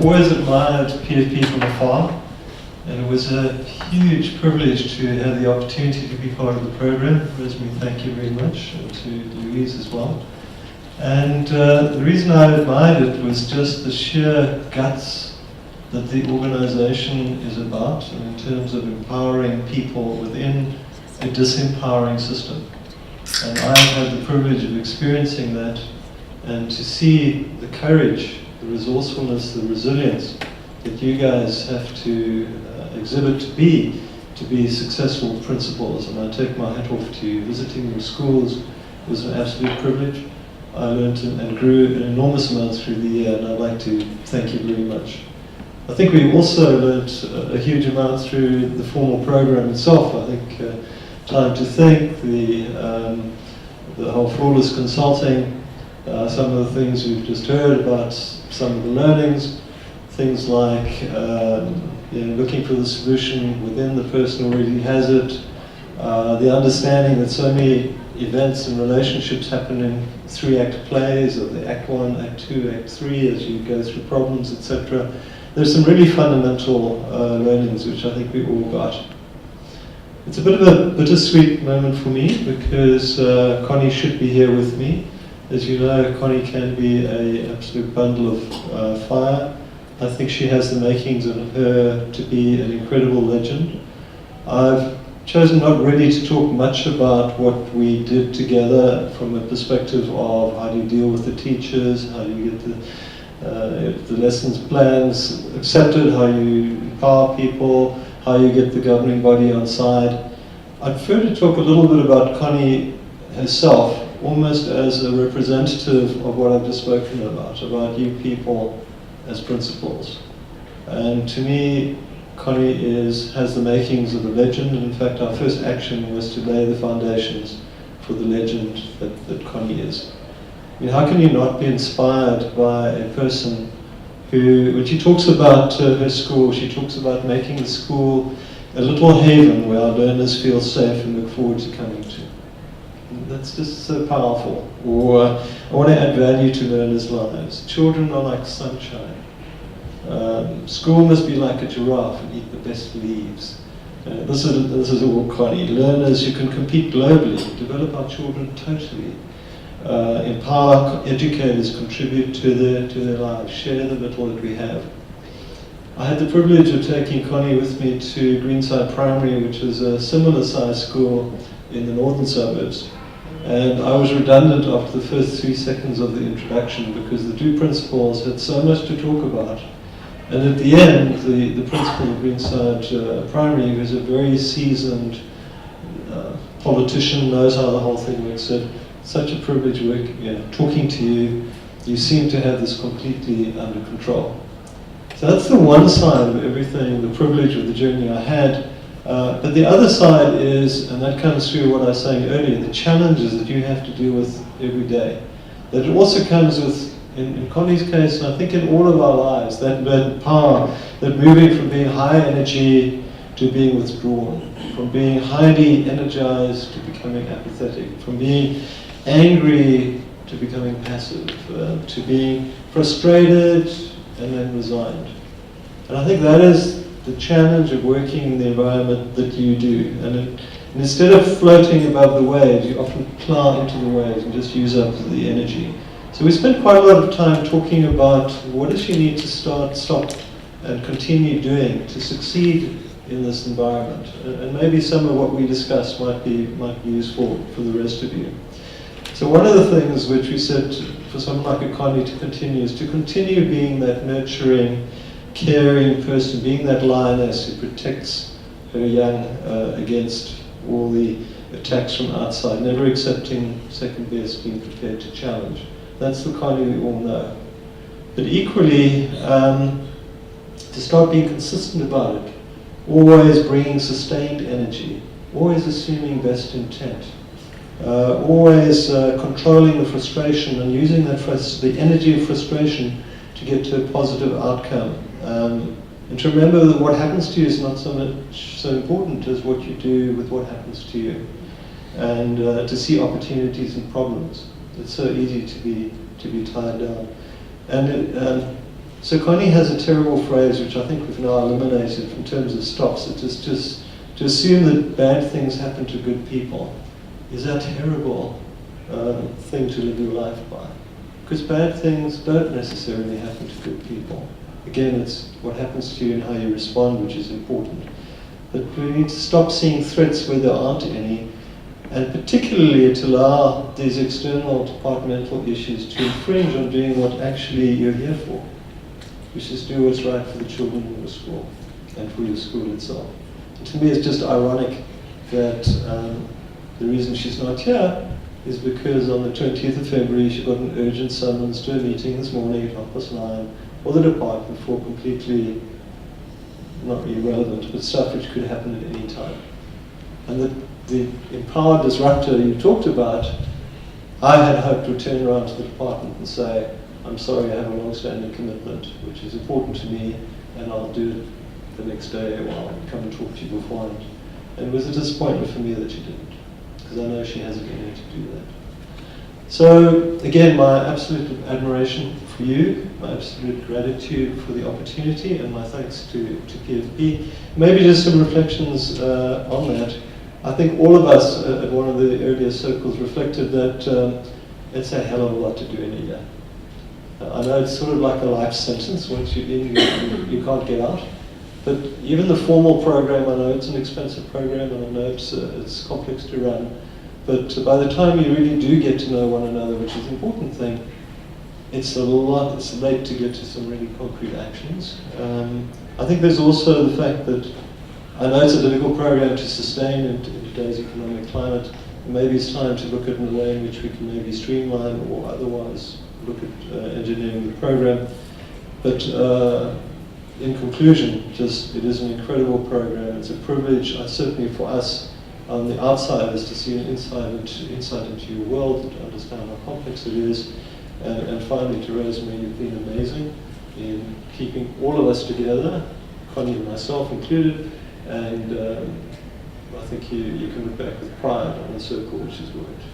I've always admired PFP from afar, and it was a huge privilege to have the opportunity to be part of the program. Rosemary, thank you very much, and to Louise as well. And the reason I admired it was just the sheer guts that the organization is about, and in terms of empowering people within a disempowering system. And I've had the privilege of experiencing that, and to see the courage, the resourcefulness, the resilience that you guys have to exhibit to be successful principals. And I take my hat off to you. Visiting your schools was an absolute privilege. I learned and grew an enormous amount through the year, and I'd like to thank you very much. I think we also learned a huge amount through the formal program itself. I think time to thank the whole flawless consulting, some of the things we've just heard about, some of the learnings, things like looking for the solution within the person who already has it, the understanding that so many events and relationships happen in 3-act plays, or the Act 1, Act 2, Act 3, as you go through problems, etc. There's some really fundamental learnings which I think we all got. It's a bit of a bittersweet moment for me because Connie should be here with me. As you know, Connie can be an absolute bundle of fire. I think she has the makings of her to be an incredible legend. I've chosen not really to talk much about what we did together from a perspective of how do you deal with the teachers, how do you get the lessons plans accepted, how you empower people, how you get the governing body on side. I'd prefer to talk a little bit about Connie herself, almost as a representative of what I've just spoken about you people as principals. And to me, Connie has the makings of a legend. In fact, our first action was to lay the foundations for the legend that Connie is. I mean, how can you not be inspired by a person who, when she talks about her school, she talks about making the school a little haven where our learners feel safe and look forward to coming to. And that's just so powerful. Or I want to add value to learners' lives. Children are like sunshine. School must be like a giraffe and eat the best leaves. This is all Connie. Learners, you can compete globally, develop our children totally. Empower educators, contribute to their lives, share the little that we have. I had the privilege of taking Connie with me to Greenside Primary, which is a similar sized school in the northern suburbs. And I was redundant after the first 3 seconds of the introduction because the two principals had so much to talk about. And at the end, the principal of Greenside Primary, who's a very seasoned politician, knows how the whole thing works, said, such a privilege talking to you. You seem to have this completely under control. So that's the one side of everything, the privilege of the journey I had. But the other side is, and that comes through what I was saying earlier, the challenges that you have to deal with every day. That it also comes with, in Connie's case, and I think in all of our lives, that power, that moving from being high energy to being withdrawn, from being highly energized to becoming apathetic, from being angry to becoming passive, to being frustrated and then resigned. And I think that is the challenge of working in the environment that you do. And instead of floating above the waves, you often plow into the waves and just use up the energy. So we spent quite a lot of time talking about what does she need to stop, and continue doing to succeed in this environment. And maybe some of what we discussed might be useful for the rest of you. So one of the things which we said for someone like a Connie to continue is to continue being that nurturing, caring person, being that lioness who protects her young against all the attacks from outside, never accepting second best, being prepared to challenge. That's the Connie we all know. But equally, to start being consistent about it, always bringing sustained energy, always assuming best intent, always controlling the frustration and using the energy of frustration to get to a positive outcome. And to remember that what happens to you is not so important as what you do with what happens to you. And to see opportunities and problems. It's so easy to be tied down. And So Connie has a terrible phrase, which I think we've now eliminated from terms of stops. It is just to assume that bad things happen to good people is a terrible thing to live your life by. Because bad things don't necessarily happen to good people. Again, it's what happens to you and how you respond, which is important. But we need to stop seeing threats where there aren't any, and particularly to allow these external departmental issues to infringe on doing what actually you're here for, which is do what's right for the children in your school and for your school itself. And to me, it's just ironic that the reason she's not here is because on the 20th of February she got an urgent summons to a meeting this morning at 9:30 for the department for completely, not irrelevant, but stuff which could happen at any time. And the empowered disruptor you talked about, I had hoped would turn around to the department and say, I'm sorry, I have a long-standing commitment, which is important to me, and I'll do it the next day, or I'll come and talk to you beforehand. And it was a disappointment for me that she didn't, because I know she has it in her to do that. So, again, my absolute admiration for you, my absolute gratitude for the opportunity, and my thanks to PFP. Maybe just some reflections on that. I think all of us at one of the earlier circles reflected that it's a hell of a lot to do in a year. I know it's sort of like a life sentence. Once you're in, you can't get out. But even the formal program, I know it's an expensive program, and I know it's complex to run. But by the time you really do get to know one another, which is the important thing, it's late to get to some really concrete actions. I think there's also the fact that I know it's a difficult program to sustain in today's economic climate. Maybe it's time to look at a way in which we can maybe streamline or otherwise look at engineering the program. But in conclusion, it is an incredible program. It's a privilege, certainly for us on the outsiders, to see an insight into your world and to understand how complex it is. And finally, to Rosemary, you've been amazing in keeping all of us together, Connie and myself included, and I think you can look back with pride on the circle which has worked.